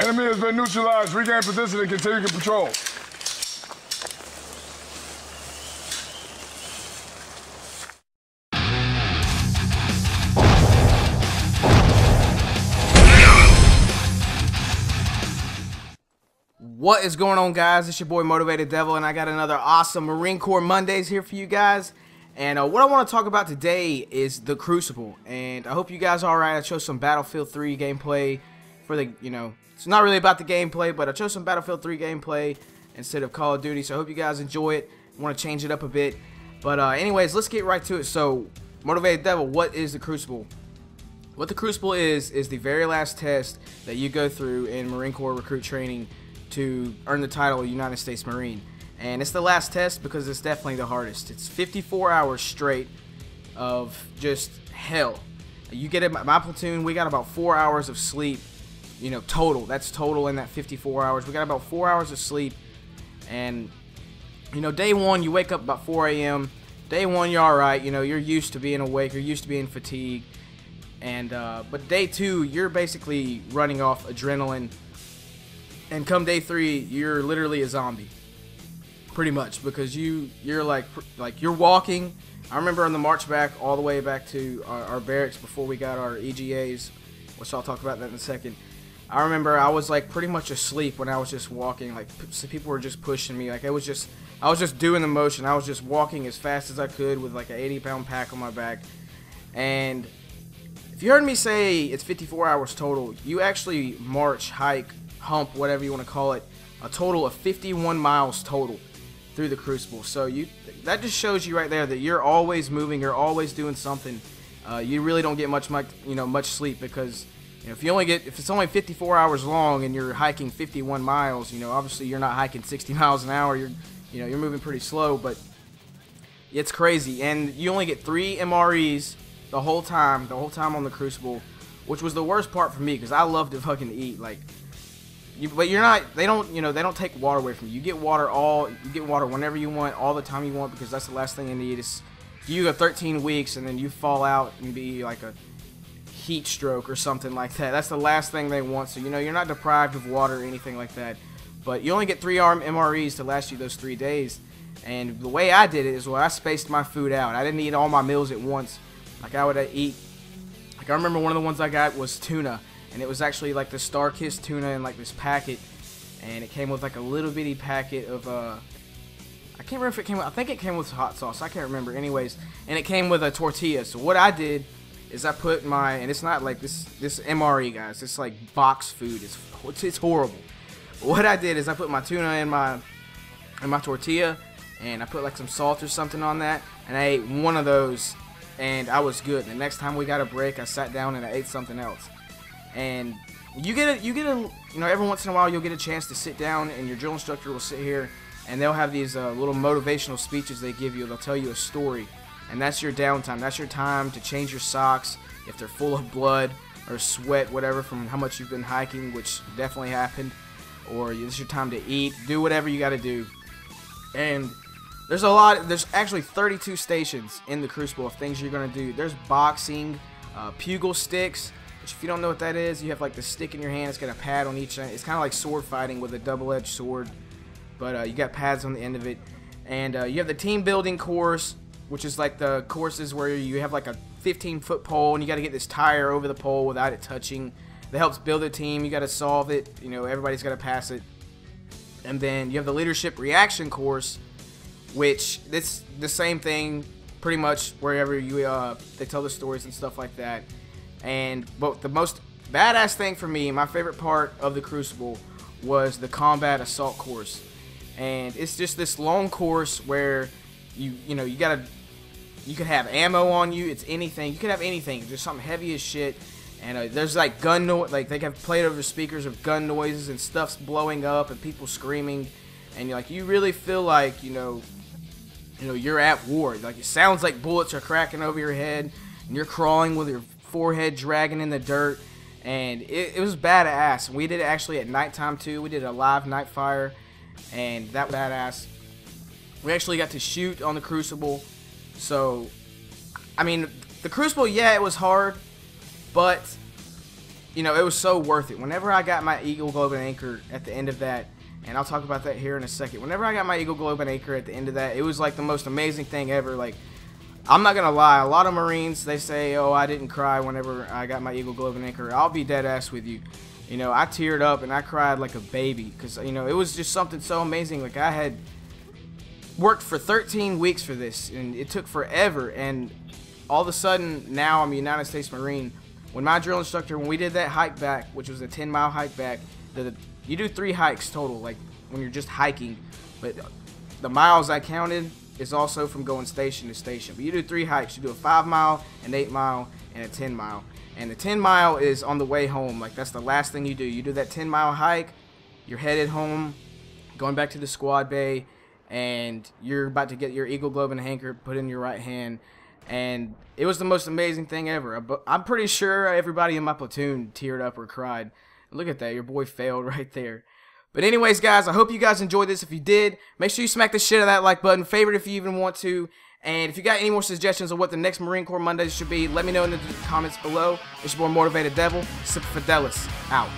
Enemy has been neutralized. Regain position and continue to patrol. What is going on, guys? It's your boy Motivated Devil, and I got another awesome Marine Corps Mondays here for you guys. And what I want to talk about today is the Crucible, and I hope you guys are alright. I chose some Battlefield 3 gameplay for the, it's not really about the gameplay, but I chose some Battlefield 3 gameplay instead of Call of Duty, so I hope you guys enjoy it. I want to change it up a bit. But anyways, let's get right to it. So, Motivated Devil, what is the Crucible? What the Crucible is the very last test that you go through in Marine Corps recruit training to earn the title of United States Marine. And it's the last test because it's definitely the hardest. It's 54 hours straight of just hell. You get it, my platoon, we got about 4 hours of sleep, total. That's total in that 54 hours. We got about 4 hours of sleep. And, day one, you wake up about 4 a.m. Day one, you're alright. You're used to being awake. You're used to being fatigued. And, but day two, you're basically running off adrenaline. And come day three, you're literally a zombie, pretty much, because you're like you're walking. I remember on the march back all the way back to our barracks before we got our EGAs, which I'll talk about that in a second. I remember I was like pretty much asleep when I was just walking. Like people were just pushing me. Like I was just doing the motion. I was just walking as fast as I could with like an 80-pound pack on my back. And if you heard me say it's 54 hours total, you actually march, hike, hump, whatever you want to call it, a total of 51 miles total through the Crucible. So that just shows you right there that you're always moving, you're always doing something. You really don't get much sleep, because if it's only 54 hours long and you're hiking 51 miles, obviously you're not hiking 60 miles an hour. You're moving pretty slow, but it's crazy. And you only get 3 MREs the whole time on the Crucible, which was the worst part for me because I love to fucking eat. But you're not. They don't take water away from you. You get water whenever you want, all the time you want, because that's the last thing you need. Is you go 13 weeks and then you fall out and be like a heat stroke or something like that. That's the last thing they want. So you're not deprived of water or anything like that. But you only get 3 MREs to last you those 3 days. And the way I did it is I spaced my food out. I didn't eat all my meals at once. Like I would eat. Like I remember one of the ones I got was tuna. And it was actually like the Star-Kissed tuna in like this packet, and it came with like a little bitty packet of I can't remember if it came with, I think it came with hot sauce, I can't remember, anyways, and it came with a tortilla. So what I did is I put and it's not like this MRE, guys, it's like box food, it's horrible. But what I did is I put my tuna in my tortilla, and I put like some salt or something on that, and I ate one of those, and I was good. The next time we got a break, I sat down and I ate something else. And you get a every once in a while you'll get a chance to sit down, and your drill instructor will sit here and they'll have these little motivational speeches they give you. They'll tell you a story, and that's your downtime. That's your time to change your socks if they're full of blood or sweat, whatever, from how much you've been hiking, which definitely happened. Or it's your time to eat, do whatever you got to do. And there's actually 32 stations in the Crucible of things you're going to do. There's boxing, pugil sticks, which if you don't know what that is, you have like the stick in your hand. It's got a pad on each end. It's kind of like sword fighting with a double-edged sword, but you got pads on the end of it. And you have the team building course, which is like the courses where you have like a 15-foot pole, and you got to get this tire over the pole without it touching. That helps build a team. You got to solve it. Everybody's got to pass it. And then you have the leadership reaction course, which it's the same thing pretty much wherever they tell the stories and stuff like that. But the most badass thing for me, my favorite part of the Crucible, was the combat assault course. And it's just this long course where you could have ammo on you. It's anything. You could have anything. Just something heavy as shit. And there's like gun noise. Like they have played over speakers of gun noises and stuff's blowing up and people screaming. And you really feel like you're at war. Like it sounds like bullets are cracking over your head, and you're crawling with your forehead dragging in the dirt, and it was badass. We did it actually at nighttime too. We did a live night fire, and that was badass. We actually got to shoot on the Crucible. So I mean, the Crucible, yeah, it was hard, but you know, it was so worth it. Whenever I got my Eagle Globe and Anchor at the end of that, and I'll talk about that here in a second. Whenever I got my Eagle Globe and Anchor at the end of that, it was like the most amazing thing ever. Like, I'm not gonna lie, a lot of Marines, they say, oh, I didn't cry whenever I got my Eagle Globe and Anchor. I'll be dead ass with you. You know, I teared up and I cried like a baby because, you know, it was just something so amazing. Like, I had worked for 13 weeks for this, and it took forever, and all of a sudden, now I'm a United States Marine. When my drill instructor, when we did that hike back, which was a 10-mile hike back, you do 3 hikes total, like when you're just hiking, but the miles I counted is also from going station to station. But you do 3 hikes. You do a 5-mile, an 8-mile, and a 10-mile. And the 10-mile is on the way home. Like, that's the last thing you do. You do that 10-mile hike, you're headed home, going back to the squad bay, and you're about to get your Eagle Globe and Anchor put in your right hand. And it was the most amazing thing ever. I'm pretty sure everybody in my platoon teared up or cried. Look at that, your boy failed right there. But anyways, guys, I hope you guys enjoyed this. If you did, make sure you smack the shit out of that like button. Favorite if you even want to. And if you got any more suggestions of what the next Marine Corps Mondays should be, let me know in the comments below. It's your boy Motivated Devil. Semper Fidelis. Out.